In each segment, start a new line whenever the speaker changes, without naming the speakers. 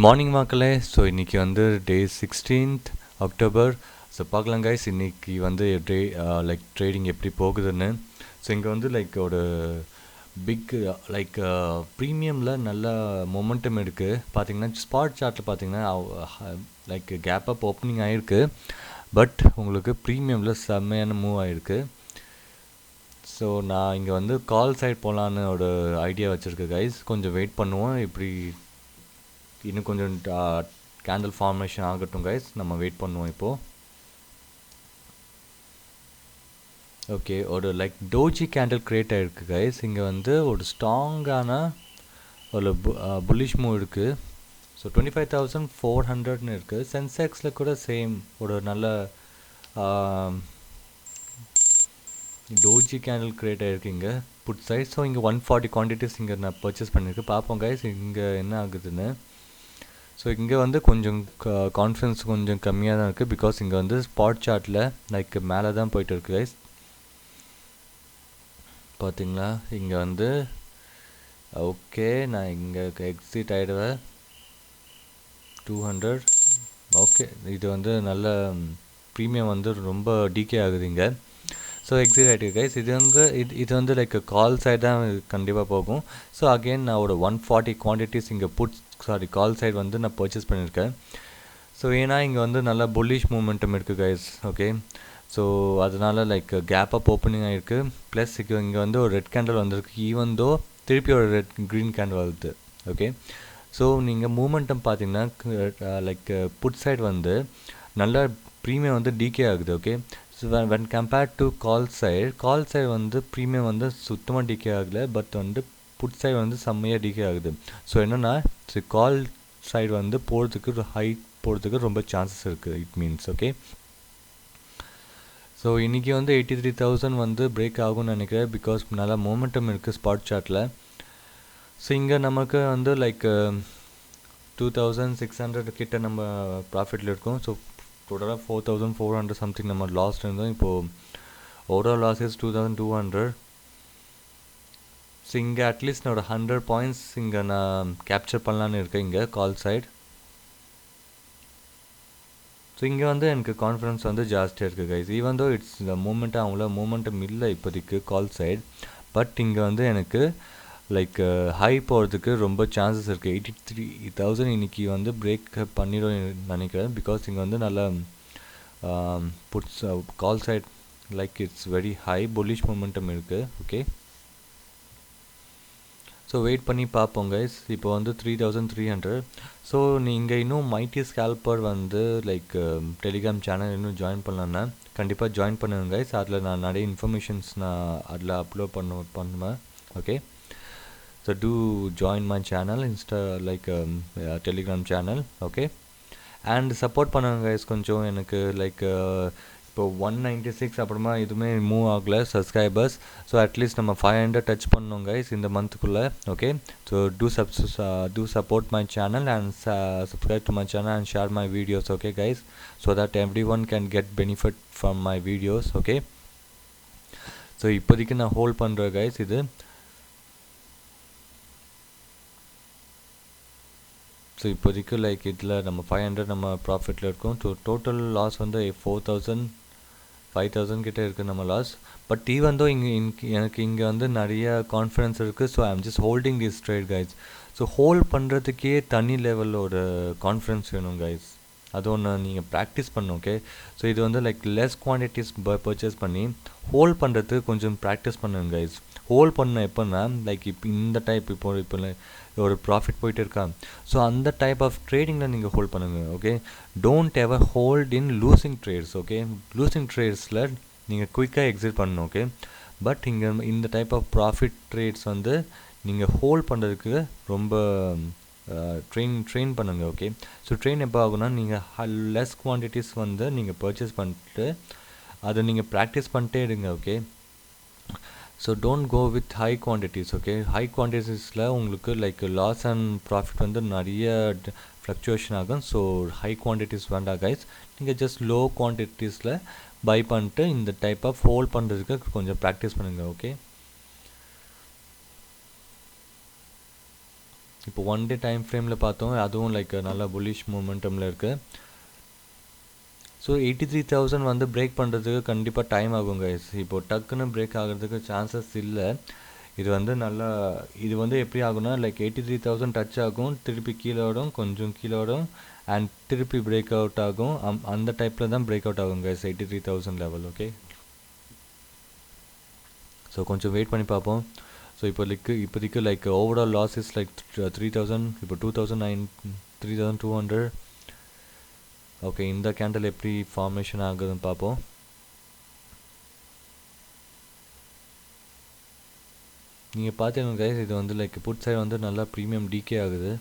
Morning மக்களே. So இன்றைக்கி வந்து டே 16th அக்டோபர். ஸோ பார்க்கலாம் கைஸ், இன்றைக்கி வந்து டே லைக் ட்ரேடிங் எப்படி போகுதுன்னு. ஸோ இங்கே வந்து லைக் ஒரு பிக் லைக் ப்ரீமியமில் நல்ல மொமெண்டம் இருக்குது. பார்த்தீங்கன்னா ஸ்பாட் சார்ட்டில் பார்த்தீங்கன்னா லைக் கேப் அப் ஓப்பனிங் ஆகிருக்கு, பட் உங்களுக்கு ப்ரீமியமில் செம்மையான மூவ் ஆகிருக்கு. ஸோ நான் இங்கே வந்து கால் சைட் போகலான்னு ஒரு ஐடியா வச்சுருக்கேன் கைஸ். கொஞ்சம் வெயிட் பண்ணுவோம், இப்படி இன்னும் கொஞ்சம் கேண்டில் ஃபார்மேஷன் ஆகட்டும் கைஸ், நம்ம வெயிட் பண்ணுவோம் இப்போது. ஓகே, ஒரு லைக் டோஜி கேண்டில் க்ரியேட் ஆகிருக்கு கைஸ். இங்கே வந்து ஒரு ஸ்ட்ராங்கான ஒரு புல்லிஷ் மூவ் இருக்குது. ஸோ 25,400ன்னு இருக்குது. சென்செக்ஸில் கூட சேம் ஒரு நல்ல டோஜி கேண்டில் க்ரியேட் ஆகிருக்கு இங்கே புட் சைட். ஸோ இங்கே 140 குவான்டிட்டிஸ் இங்கே நான் பர்ச்சேஸ் பண்ணியிருக்கேன். பார்ப்போம் கைஸ் இங்கே என்ன ஆகுதுன்னு. ஸோ இங்கே வந்து கொஞ்சம் கான்ஃபிடன்ஸ் கொஞ்சம் கம்மியாக தான் இருக்குது, பிகாஸ் இங்கே வந்து ஸ்பாட் சார்ட்டில் லைக் மேலே தான் போய்ட்டு இருக்குது கைஸ். பார்த்தீங்களா இங்கே வந்து ஓகே, நான் இங்கே எக்ஸிட் ஆகிடுவேன் 200. ஓகே, இது வந்து நல்ல ப்ரீமியம் வந்து ரொம்ப டிகே ஆகுது இங்கே. ஸோ எக்ஸிட் ஆகிட்டு கைஸ். இது வந்து லைக் கால் சைடு தான் கண்டிப்பாக போகும். ஸோ அகெயின் நான் ஒரு 140 குவான்டிட்டிஸ் இங்கே கால் சைடு வந்து நான் பர்ச்சேஸ் பண்ணியிருக்கேன். ஸோ ஏன்னா இங்கே வந்து நல்லா புல்லிஷ் மூமெண்டம் இருக்குது கைஸ். ஓகே, ஸோ அதனால் லைக் கேப் அப் ஓப்பனிங் ஆகிருக்கு. ப்ளஸ் இங்கே வந்து ஒரு ரெட் கேண்டில் வந்திருக்கு, ஈவன் தோ திருப்பி ஒரு க்ரீன் கேண்டில் வருது. ஓகே, ஸோ நீங்கள் மூமெண்டம் பார்த்தீங்கன்னா லைக் புட் சைடு வந்து நல்லா ப்ரீமியம் வந்து டிகே ஆகுது. Okay, so when compared to call side வந்து ப்ரீமியம் வந்து சுத்தமாக டிகே ஆகலை, பட் வந்து புட் சைடு வந்து செம்மையாக டிகே ஆகுது. ஸோ என்னென்னா கால் சைடு வந்து போகிறதுக்கு போகிறதுக்கு ரொம்ப சான்சஸ் இருக்குது, இட் மீன்ஸ். ஓகே, ஸோ இன்றைக்கி வந்து 83,000 வந்து பிரேக் ஆகும்னு நினைக்கிறேன், பிகாஸ் நல்லா மொமெண்டம் இருக்குது ஸ்பாட் சார்ட்டில். ஸோ இங்கே நமக்கு வந்து லைக் 2,600 கிட்ட நம்ம ப்ராஃபிட்டில் இருக்கோம். ஸோ டோட்டலாக 4,400 சம்திங் நம்ம லாஸ்ட் இருந்தோம். இப்போது ஓவரால் லாஸ் இஸ் 2,200. ஸோ இங்கே அட்லீஸ்ட் நான் ஒரு 100 பாயிண்ட்ஸ் இங்கே நான் கேப்சர் பண்ணலான்னு இருக்கேன் இங்கே கால் சைடு. ஸோ இங்கே வந்து எனக்கு கான்ஃபிடன்ஸ் வந்து ஜாஸ்தியாக இருக்குது கைஸ். ஈவன் தோ இட்ஸ் இந்த மூமெண்ட்டாக அவங்கள மூமெண்டம் இல்லை இப்போதைக்கு கால் சைடு, பட் இங்கே வந்து எனக்கு லைக் ஹை போகிறதுக்கு ரொம்ப சான்சஸ் இருக்குது. 83,000 இன்றைக்கி வந்து பிரேக் பண்ணிடும் நினைக்கிறேன், பிகாஸ் இங்கே வந்து நல்லா puts call side like it's very high bullish momentum இருக்குது. ஓகே, ஸோ வெயிட் பண்ணி பார்ப்போம் கைஸ். இப்போ வந்து 3,300. ஸோ நீங்கள் இன்னும் மைட்டி ஸ்கேல்பர் வந்து லைக் டெலிகிராம் சேனல் இன்னும் ஜாயின் பண்ணலன்னா கண்டிப்பாக ஜாயின் பண்ணுங்க கைஸ். அதில் நான் நிறைய இன்ஃபர்மேஷன்ஸ் நான் அதில் அப்லோட் பண்ணுவேன். Okay, so do join my channel telegram channel. okay, and support பண்ணுங்க guys கொஞ்சம். எனக்கு லைக் இப்போ 196 அப்புறமா எதுவுமே மூவ் ஆகலை சப்ஸ்கிரைபர்ஸ். ஸோ அட்லீஸ்ட் நம்ம 500 டச் பண்ணோம் கைஸ் இந்த மந்த்துக்குள்ளே. Okay, so do support my channel and subscribe to my channel and share my videos. okay guys, so that everyone can get benefit from my videos. okay, so இப்போதைக்கு நான் hold பண்ணுறேன் guys. இது so இப்போதைக்கு like இதில் நம்ம 500 நம்ம ப்ராஃபிட்டில் இருக்கோம். ஸோ டோட்டல் லாஸ் வந்து 4,000 5,000 கிட்டே இருக்குது நம்ம லாஸ். பட் ஈவன் தோ எனக்கு இங்கே வந்து நிறைய கான்ஃபிடன்ஸ் இருக்குது. So I am just holding this trade guys. So hold பண்ணுறதுக்கே தனி லெவலில் ஒரு கான்ஃபிடன்ஸ் வேணும் கைஸ். அது ஒன்று நீங்கள் ப்ராக்டிஸ் பண்ணணும். ஓகே, ஸோ இது வந்து லைக் லெஸ் குவான்டிட்டிஸ் பர்ச்சேஸ் பண்ணி ஹோல்ட் பண்ணுறதுக்கு கொஞ்சம் ப்ராக்டிஸ் பண்ணுங்க கைஸ். ஹோல்ட் பண்ண எப்போன்னா லைக் இப்போ இந்த டைப் இப்போ ஒரு ப்ராஃபிட் போயிட்டு இருக்கா, ஸோ அந்த டைப் ஆஃப் ட்ரேடிங்கில் நீங்கள் ஹோல்ட் பண்ணுங்கள். Okay, don't ever hold in losing trades. Okay, losing ட்ரேட்ஸில் நீங்கள் குயிக்காக எக்ஸிட் பண்ணணும். ஓகே, பட் இங்கே இந்த டைப் ஆஃப் ப்ராஃபிட் ட்ரேட்ஸ் வந்து நீங்கள் ஹோல்ட் பண்ணுறதுக்கு ரொம்ப ட்ரெயின் பண்ணுங்க. ஓகே, ஸோ ட்ரெயின் எப்போ ஆகுனா நீங்கள் லெஸ் குவான்டிட்டிஸ் வந்து நீங்கள் பர்ச்சேஸ் பண்ணிட்டு அதை நீங்கள் ப்ராக்டிஸ் பண்ணிட்டே இருங்க. Okay, so don't go with high quantities. Okay, high குவான்டிட்டிஸில் உங்களுக்கு லைக் லாஸ் அண்ட் ப்ராஃபிட் வந்து நிறைய ஃப்ளக்சுவேஷன் ஆகும். ஸோ ஹை குவான்டிட்டிஸ் வேண்டாம் கைஸ். நீங்கள் ஜஸ்ட் லோ குவான்டிட்டிஸில் பை பண்ணிட்டு இந்த டைப் ஆஃப் ஹோல்ட் பண்ணுறதுக்கு கொஞ்சம் ப்ராக்டிஸ் பண்ணுங்கள். ஓகே, இப்போ 1 day டைம் ஃப்ரேமில் பார்த்தோம், அதுவும் லைக் நல்லா புல்லிஷ் மூமெண்டமில் இருக்குது. ஸோ 83,000 வந்து பிரேக் பண்ணுறதுக்கு கண்டிப்பாக டைம் ஆகும் கைஸ். இப்போது டக்குன்னு பிரேக் ஆகிறதுக்கு சான்சஸ் இல்லை. இது வந்து நல்லா இது வந்து எப்படி ஆகும்னா லைக் 83,000 டச் ஆகும், திருப்பி கீழே வரும், கொஞ்சம் கீழே வரும், அண்ட் திருப்பி பிரேக் அவுட் ஆகும். அந்த டைப்பில் தான் பிரேக் அவுட் ஆகும் கைஸ் 83,000 லெவல். ஓகே, ஸோ கொஞ்சம் வெயிட் பண்ணி பார்ப்போம். ஸோ இப்போதைக்கு like overall loss is like 3,000, இப்போ 3,200. ஓகே, இந்த கேண்டில் எப்படி ஃபார்மேஷன் ஆகுதுன்னு பார்ப்போம். நீங்கள் பார்த்தீங்கன்னா கைஸ், இது வந்து லைக் புட் சைடு வந்து நல்லா ப்ரீமியம் டிகே ஆகுது.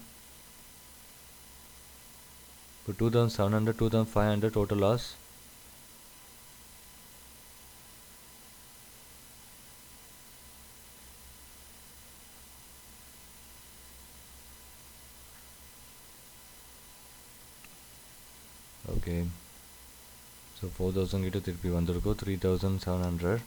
இப்போ 2,700, 2,500 டோட்டல் லாஸ். ஓகே, ஸோ 4,000 கிட்ட திருப்பி வந்திருக்கோம். 3,700.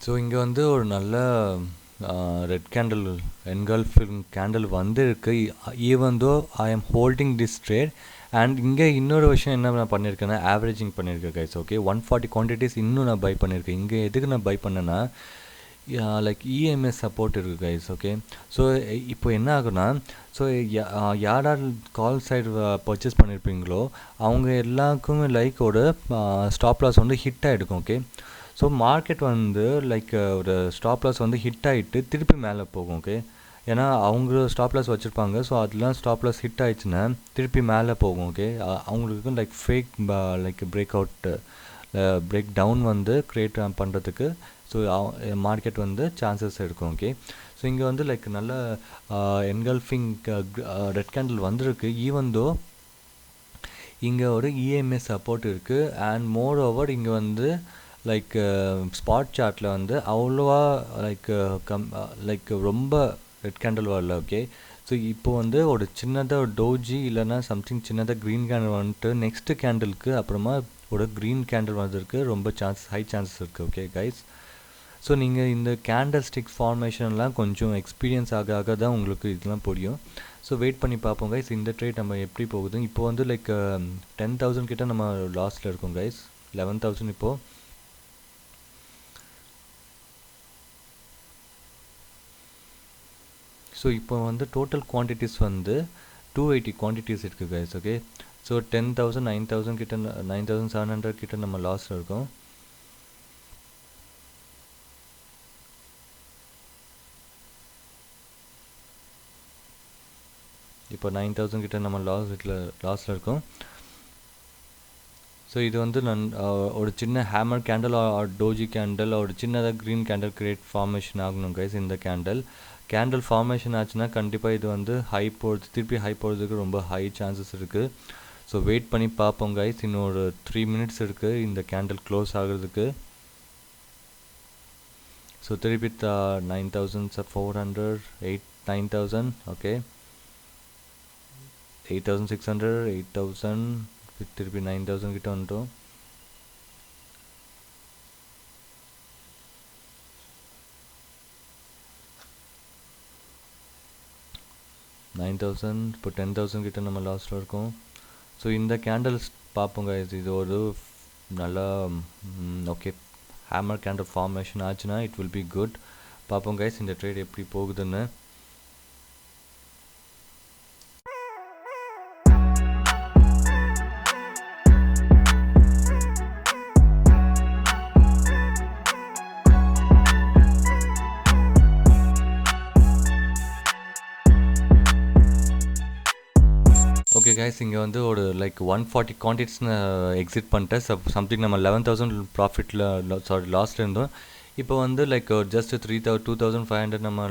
ஸோ இங்கே வந்து ஒரு நல்ல ரெட் கேண்டில் என்கல்ஃபிங் கேண்டில் வந்துருக்கு. Even though I am holding this trade. And இங்கே இன்னொரு விஷயம் என்ன நான் பண்ணியிருக்கேன்னா ஆவரேஜிங் பண்ணியிருக்கேன் கைஸ். ஓகே, 140 குவான்டிட்டிஸ் இன்னும் நான் பை பண்ணியிருக்கேன். இங்கே எதுக்கு நான் பை பண்ணேன்னா லைக் இஎம்எஸ் சப்போர்ட் இருக்குது கைஸ். ஓகே, ஸோ இப்போ என்ன ஆகுனா, ஸோ யார் கால் சைடு பர்ச்சேஸ் பண்ணியிருப்பீங்களோ அவங்க எல்லாருக்குமே லைக் ஒரு ஸ்டாப் லாஸ் வந்து ஹிட் ஆகிடுக்கும். ஓகே, ஸோ மார்க்கெட் வந்து லைக் ஒரு ஸ்டாப் லாஸ் வந்து ஹிட் ஆகிட்டு திருப்பி மேலே போகும். ஓகே, ஏன்னா அவங்க ஸ்டாப் லாஸ் வச்சுருப்பாங்க. ஸோ அதெல்லாம் ஸ்டாப் லாஸ் ஹிட் ஆகிடுச்சுன்னா திருப்பி மேலே போகும். ஓகே, அவங்களுக்கு like fake like break down வந்து க்ரியேட் பண்ணுறதுக்கு ஸோ மார்க்கெட் வந்து சான்சஸ் இருக்கும். ஓகே, ஸோ இங்கே வந்து லைக் நல்ல என்கல்ஃபிங் ரெட் கேண்டில் வந்திருக்கு. ஈவன் தோ இங்கே ஒரு இஎம்எஸ் சப்போர்ட் இருக்குது. அண்ட் மோர் ஓவர் இங்கே வந்து லைக் ஸ்பாட் சார்ட்டில் வந்து அவ்வளோவா லைக் ரொம்ப ரெட் கேண்டில் வரல. ஓகே, ஸோ இப்போ வந்து ஒரு சின்னதாக ஒரு டோஜி இல்லைனா சம்திங் சின்னதாக க்ரீன் கேண்டில் வந்துட்டு நெக்ஸ்ட்டு கேண்டிலுக்கு அப்புறமா ஒரு க்ரீன் கேண்டில் வந்ததுக்கு ரொம்ப ஹை சான்சஸ் இருக்குது. ஓகே கைஸ், ஸோ நீங்கள் இந்த கேண்டில் ஸ்டிக் ஃபார்மேஷன்லாம் கொஞ்சம் எக்ஸ்பீரியன்ஸ் ஆக தான் உங்களுக்கு இதெல்லாம் புரியும். ஸோ வெயிட் பண்ணி பார்ப்போம் கைஸ், இந்த ட்ரேட் நம்ம எப்படி போகுது. இப்போ வந்து லைக் 10,000 கிட்ட நம்ம லாஸில் இருக்கோம் கைஸ். 11,000 இப்போது. ஸோ இப்போ வந்து டோட்டல் குவான்டிட்டிஸ் வந்து 280 குவான்டிட்டிஸ் இருக்குது கைஸ். ஓகே, ஸோ 10,000 9,000 கிட்ட 9,700 கிட்ட நம்ம லாஸில் இருக்கோம். இப்போ 9,000 கிட்ட நம்ம லாஸில் இருக்கோம். ஸோ இது வந்து ஒரு சின்ன ஹேமர் கேண்டில் டோஜி கேண்டில் ஒரு சின்னதாக க்ரீன் கேண்டில் கிரியேட் ஃபார்மேஷன் ஆகணும் கைஸ். இந்த கேண்டில் ஃபார்மேஷன் ஆச்சுன்னா கண்டிப்பாக இது வந்து திருப்பி ஹை போகிறதுக்கு ரொம்ப ஹை சான்சஸ் இருக்குது. ஸோ வெயிட் பண்ணி பார்ப்போம் கைஸ். இன்னும் ஒரு 3 minutes இருக்குது இந்த கேண்டில் க்ளோஸ் ஆகிறதுக்கு. ஸோ திருப்பி 9,400 9,000. ஓகே, 8,600 8,000 திருப்பி 9,000 கிட்ட வந்துட்டோம். 9000 இப்போ 10000 கிட்ட நம்ம லாஸில் இருக்கோம். ஸோ இந்த கேண்டல்ஸ் பார்ப்போங்க, இது ஒரு நல்லா ஓகே ஹேமர் கேண்டல் ஃபார்மேஷன் ஆச்சுன்னா இட் வில் பி குட். பார்ப்போம் கைஸ் இந்த ட்ரேட் எப்படி போகுதுன்னு. ஓகே கைஸ், இங்கே வந்து ஒரு லைக் 140 குவான்டிட்டிஸ் எக்ஸிட் பண்ணிட்டேன். சம்திங் நம்ம 11,000 ப்ராஃபிட்டில் சாரி லாஸில் இருந்தோம். இப்போ வந்து லைக் ஜஸ்ட் 2500 நம்ம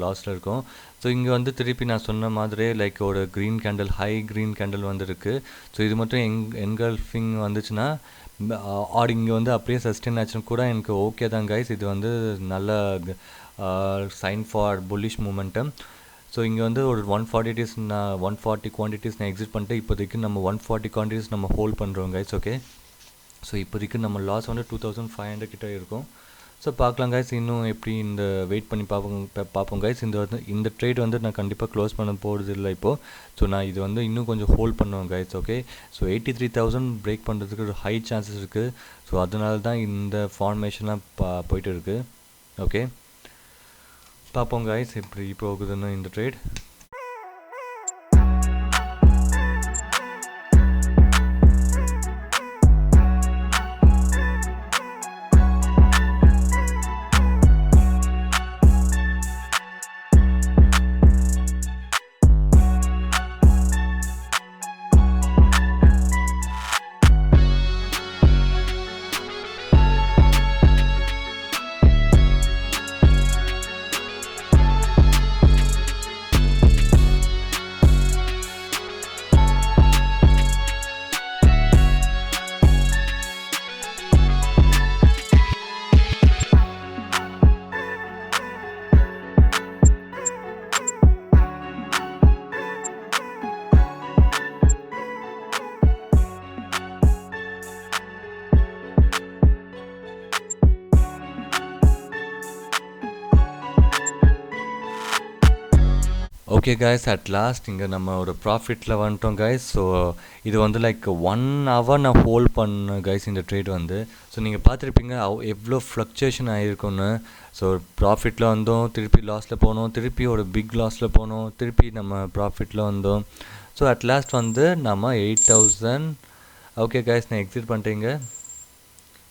லாஸில் இருக்கோம். ஸோ இங்கே வந்து திருப்பி நான் சொன்ன மாதிரியே லைக் ஒரு green candle, high green candle வந்துருக்கு. ஸோ இது மட்டும் என்கல்ஃபிங் வந்துச்சுன்னா ஆர் இங்கே வந்து அப்படியே சஸ்டெயின் ஆச்சுன்னு கூட எனக்கு ஓகே தான் கைஸ். இது வந்து நல்ல sign for bullish momentum. So இங்கே வந்து ஒரு 140 குவான்டிட்டிஸ் நான் எக்ஸிட் பண்ணிட்டு இப்போதைக்கு நம்ம 140 குவான்டிட்டிஸ் நம்ம ஹோல்ட் பண்ணுறோம் கைஸ். ஓகே, ஸோ இப்போதைக்கு நம்ம லாஸ் வந்து 2500 கிட்ட இருக்கும். ஸோ பார்க்கலாம் கைஸ், இன்னும் எப்படி இந்த வெயிட் பண்ணி பார்ப்போம் கைஸ். இந்த ட்ரேட் வந்து நான் கண்டிப்பாக க்ளோஸ் பண்ண போகிறது இல்லை இப்போது. ஸோ நான் இது வந்து இன்னும் கொஞ்சம் ஹோல்ட் பண்ணுவேன் கைஸ். ஓகே, ஸோ 83,000 பிரேக் பண்ணுறதுக்கு ஒரு ஹை சான்சஸ் இருக்குது. ஸோ அதனால தான் இந்த ஃபார்மேஷன்லாம் போயிட்டு இருக்குது. ஓகே, பார்ப்போம் கைஸ் எப்படி போகுதுன்னு இந்த trade. Okay guys, at last இங்கே நம்ம ஒரு ப்ராஃபிட்டில் வந்துட்டோம் கைஸ். ஸோ இது வந்து லைக் 1 hour நான் ஹோல்ட் பண்ணேன் கைஸ் இந்த ட்ரேட் வந்து. ஸோ நீங்கள் பார்த்துருப்பீங்க எவ்வளோ ஃப்ளக்சுவேஷன் ஆகிருக்குன்னு. ஸோ ப்ராஃபிட்டில் வந்தோம், திருப்பி லாஸில் போனோம், திருப்பி ஒரு பிக் லாஸில் போனோம், திருப்பி நம்ம ப்ராஃபிட்டில் வந்தோம். ஸோ அட் லாஸ்ட் வந்து நம்ம 8000. ஓகே கைஸ், நான் எக்ஸிட் பண்ணிட்டேங்க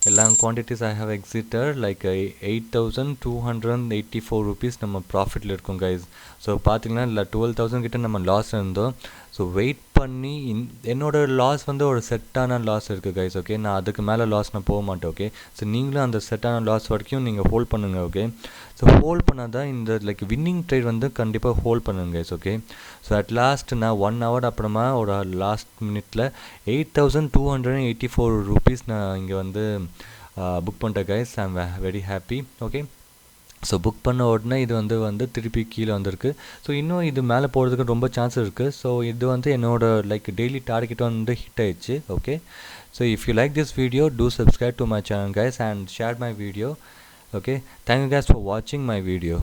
எல்லா quantities I have exited. Like 8284 rupees நம்ம ப்ராஃபிட்டில் இருக்கோம் கைஸ். ஸோ பார்த்தீங்கன்னா இல்லை 12,000 கிட்ட நம்ம லாஸ் இருந்தோம். ஸோ வெயிட் பண்ணி என்னோடய லாஸ் வந்து ஒரு செட்டான லாஸ் இருக்குது கைஸ். ஓகே, நான் அதுக்கு மேலே லாஸ் நான் போக மாட்டேன். ஓகே, ஸோ நீங்களும் அந்த செட்டான லாஸ் வரைக்கும் நீங்கள் ஹோல்ட் பண்ணுங்கள். ஓகே, ஸோ ஹோல்ட் பண்ணால் தான் இந்த லைக் வின்னிங் ட்ரேட் வந்து கண்டிப்பாக ஹோல்ட் பண்ணுங்க guys. Okay, so at last நான் 1 hour அப்புறமா ஒரு லாஸ்ட் மினிட்ல 8284 ருபீஸ் நான் இங்கே வந்து புக் பண்ணிட்டேன் guys. I am very happy. Okay, so book பண்ண உடனே இது வந்து திருப்பி கீழே வந்திருக்கு. ஸோ இன்னும் இது மேலே போகிறதுக்கு ரொம்ப சான்ஸ் இருக்குது. ஸோ இது வந்து என்னோடய லைக் டெய்லி டார்கெட் வந்து ஹிட் ஆயிடுச்சு. Okay, so if you like this video, two subscribe to my channel guys and share my video. Okay, thank you guys for watching my video.